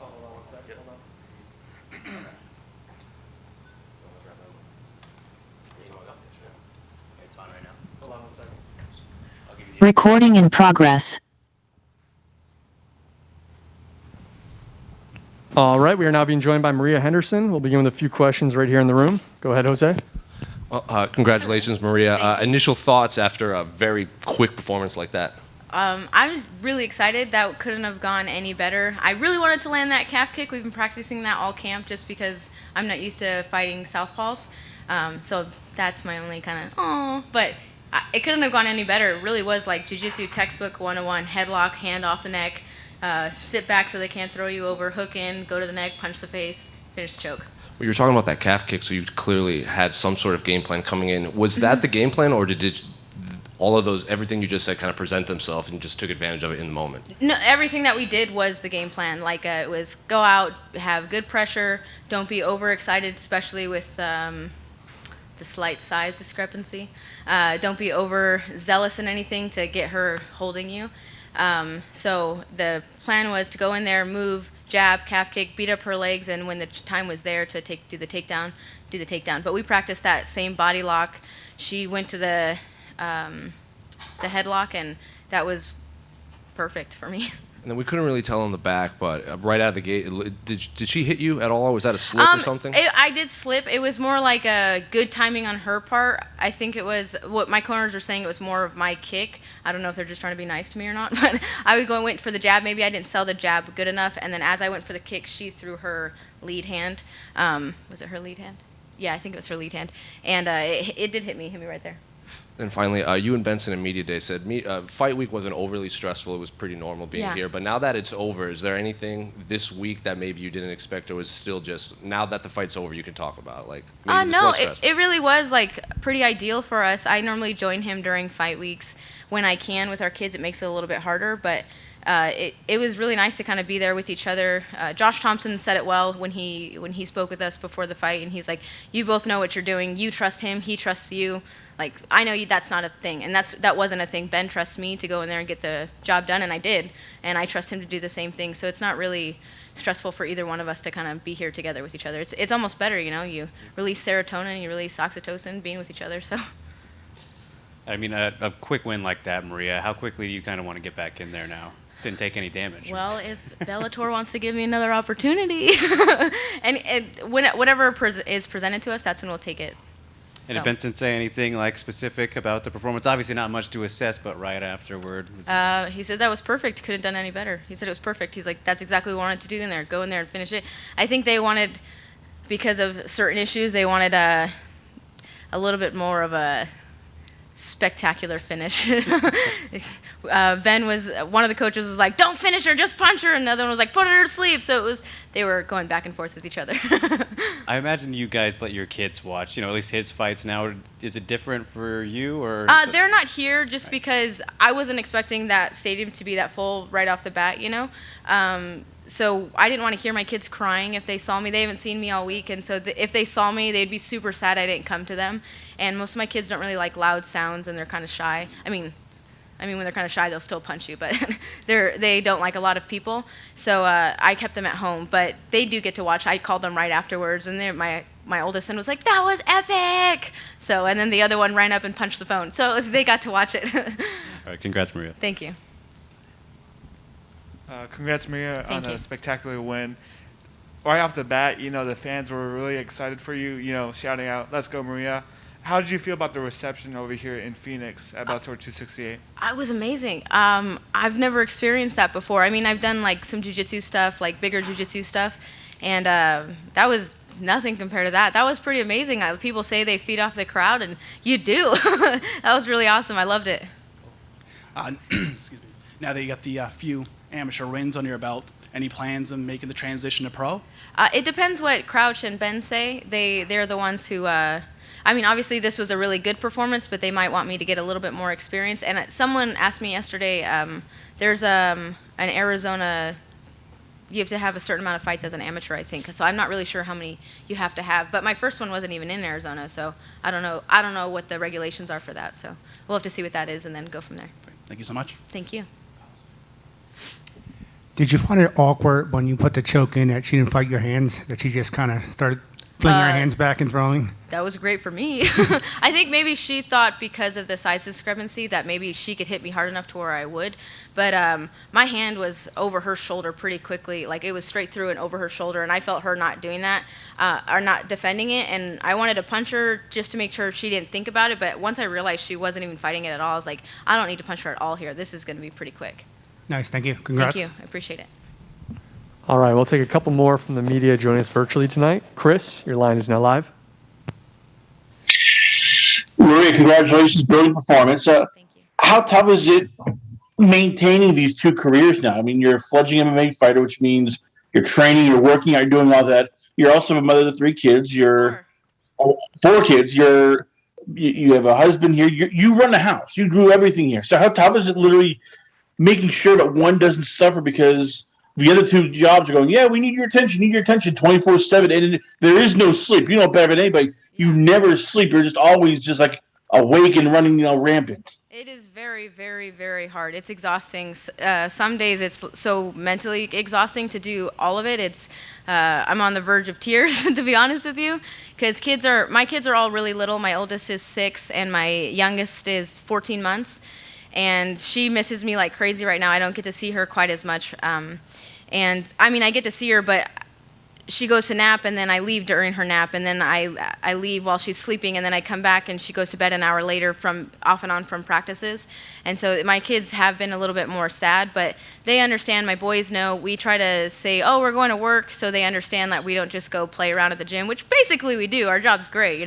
Oh, hold on one second. Hold on. It's on right now. Hold on one second. Recording in progress. All right, we are now being joined by Maria Henderson. We'll begin with a few questions right here in the room. Go ahead, Jose. Well, congratulations, Maria. Initial thoughts after a very quick performance like that? I'm really excited. That couldn't have gone any better. I really wanted to land that calf kick. We've been practicing that all camp just because I'm not used to fighting southpaws. So that's my only kind of, but it couldn't have gone any better. It really was like jiu-jitsu textbook 101, headlock, hand off the neck, sit back so they can't throw you over, hook in, go to the neck, punch the face, finish the choke. Well, you were talking about that calf kick, so you clearly had some sort of game plan coming in. Was that the game plan, or did all of those, everything you just said, kind of present themselves and you just took advantage of it in the moment? No, everything that we did was the game plan. Like it was go out, have good pressure, don't be overexcited, especially with the slight size discrepancy. Don't be overzealous in anything to get her holding you. So the plan was to go in there, move, jab, calf kick, beat up her legs, and when the time was there to do the takedown. But we practiced that same body lock. She went to the headlock, and that was perfect for me. And then we couldn't really tell on the back, but right out of the gate, did she hit you at all? Was that a slip or something? I did slip. It was more like a good timing on her part. I think it was what my corners were saying. It was more of my kick. I don't know if they're just trying to be nice to me or not, but I would go and went for the jab. Maybe I didn't sell the jab good enough, and then as I went for the kick, she threw her lead hand. Was it her lead hand? Yeah, I think it was her lead hand, and it did hit me right there. And finally, you and Benson in Media Day said fight week wasn't overly stressful. It was pretty normal being here. But now that it's over, is there anything this week that maybe you didn't expect, or was it still just now that the fight's over, you can talk about? Like, no, it really was like pretty ideal for us. I normally join him during fight weeks when I can with our kids. It makes it a little bit harder, but it was really nice to kind of be there with each other. Josh Thompson said it well when he spoke with us before the fight, and he's like, "You both know what you're doing. You trust him. He trusts you. Like, I know that's not a thing, and that wasn't a thing. Ben trusts me to go in there and get the job done, and I did, and I trust him to do the same thing. So it's not really stressful for either one of us to kind of be here together with each other. It's almost better, you know. You release serotonin, you release oxytocin, being with each other. So. I mean, a quick win like that, Maria. How quickly do you kind of want to get back in there now? Didn't take any damage. Well, if Bellator wants to give me another opportunity, and whatever is presented to us, that's when we'll take it. And did Benson say anything like specific about the performance? Obviously not much to assess, but right afterward. He said that was perfect. Couldn't have done any better. He said it was perfect. He's like, that's exactly what we wanted to do in there. Go in there and finish it. I think they wanted, because of certain issues, they wanted a little bit more of a spectacular finish. Ben was, one of the coaches was like, don't finish her, just punch her. Another one was like, put her to sleep. So they were going back and forth with each other. I imagine you guys let your kids watch, at least his fights now. Is it different for you, or? They're not here just because I wasn't expecting that stadium to be that full right off the bat, So I didn't want to hear my kids crying if they saw me. They haven't seen me all week, and so if they saw me, they'd be super sad I didn't come to them. And most of my kids don't really like loud sounds, and they're kind of shy. I mean, when they're kind of shy, they'll still punch you, but they don't like a lot of people. So I kept them at home, but they do get to watch. I called them right afterwards, and my oldest son was like, "That was epic!" So, and then the other one ran up and punched the phone. So they got to watch it. All right, congrats, Maria. Thank you. Congrats, Maria, Thank on you. a spectacular win. Right off the bat, the fans were really excited for you, shouting out, "Let's go, Maria." How did you feel about the reception over here in Phoenix at Bellator 268? It was amazing. I've never experienced that before. I mean, I've done like some jiu-jitsu stuff, like bigger jiu-jitsu stuff, and that was nothing compared to that. That was pretty amazing. People say they feed off the crowd, and you do. That was really awesome. I loved it. Excuse me. Now that you got the few amateur wins under your belt, any plans on making the transition to pro? It depends what Crouch and Ben say. They're the ones who. Obviously this was a really good performance, but they might want me to get a little bit more experience. And someone asked me yesterday, there's an Arizona, you have to have a certain amount of fights as an amateur, I think. So I'm not really sure how many you have to have. But my first one wasn't even in Arizona, so I don't know what the regulations are for that. So we'll have to see what that is and then go from there. Thank you so much. Thank you. Did you find it awkward when you put the choke in that she didn't fight your hands, that she just kind of started flinging her hands back and throwing? That was great for me. I think maybe she thought because of the size discrepancy that maybe she could hit me hard enough to where I would. But my hand was over her shoulder pretty quickly. Like, it was straight through and over her shoulder, and I felt her not doing that, or not defending it. And I wanted to punch her just to make sure she didn't think about it. But once I realized she wasn't even fighting it at all, I was like, I don't need to punch her at all here. This is going to be pretty quick. Nice, thank you. Congrats. Thank you. I appreciate it. All right, we'll take a couple more from the media joining us virtually tonight. Chris, your line is now live. Maria, congratulations, brilliant performance. Thank you. How tough is it maintaining these two careers now? I mean, you're a fledgling MMA fighter, which means you're training, you're working, you're doing all that. You're also a mother to 3 kids. You're 4 kids. You have a husband here. You run the house. You do everything here. So how tough is it literally making sure that one doesn't suffer because the other 2 jobs are going, yeah, we need your attention 24/7, and there is no sleep. You know better than anybody. You never sleep. You're just always just like awake and running, rampant. It is very, very, very hard. It's exhausting. Some days it's so mentally exhausting to do all of it. I'm on the verge of tears, to be honest with you, because my kids are all really little. My oldest is 6, and my youngest is 14 months, and she misses me like crazy right now. I don't get to see her quite as much. And I mean, I get to see her, but she goes to nap, and then I leave during her nap, and then I leave while she's sleeping, and then I come back, and she goes to bed an hour later off and on from practices. And so my kids have been a little bit more sad, but they understand. My boys know. We try to say, oh, we're going to work, so they understand that we don't just go play around at the gym, which basically we do. Our job's great,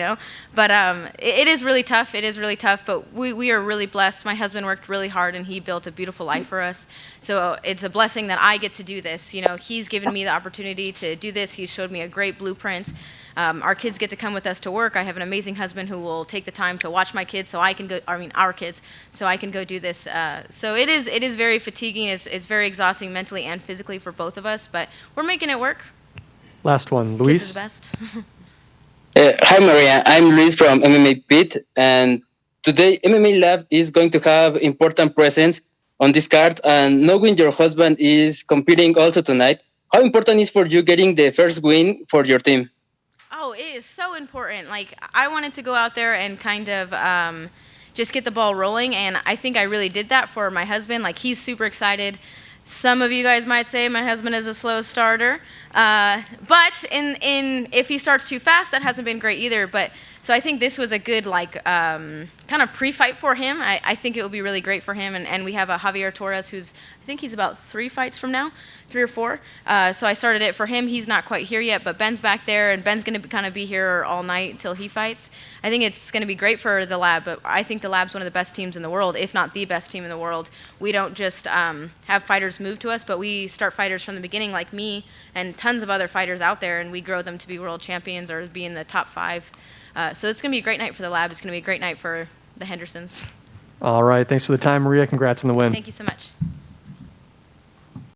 But it is really tough. It is really tough, but we are really blessed. My husband worked really hard, and he built a beautiful life for us. So it's a blessing that I get to do this. He's given me the opportunity to do this. He showed me a great blueprint. Our kids get to come with us to work. I have an amazing husband who will take the time to watch my kids our kids, so I can go do this. So it is very fatiguing. It's very exhausting mentally and physically for both of us, but we're making it work. Last one, Kids are Luis. the best. Hi, Maria. I'm Luis from MMA Pit, and today MMA Lab is going to have important presence on this card. And knowing your husband is competing also tonight, how important is for you getting the first win for your team? Oh, it is so important. Like, I wanted to go out there and kind of just get the ball rolling, and I think I really did that for my husband. Like, he's super excited. Some of you guys might say my husband is a slow starter, but if he starts too fast, that hasn't been great either. But so I think this was a good kind of pre-fight for him. I think it will be really great for him. And we have a Javier Torres who's, I think he's about 3 fights from now, 3 or 4. So I started it for him. He's not quite here yet, but Ben's back there, and Ben's going to kind of be here all night until he fights. I think it's going to be great for the Lab, but I think the Lab's one of the best teams in the world, if not the best team in the world. We don't just have fighters move to us, but we start fighters from the beginning, like me and tons of other fighters out there, and we grow them to be world champions or be in the top 5. So it's going to be a great night for the Lab. It's going to be a great night for the Hendersons. All right, thanks for the time, Maria. Congrats on the win. Thank you so much.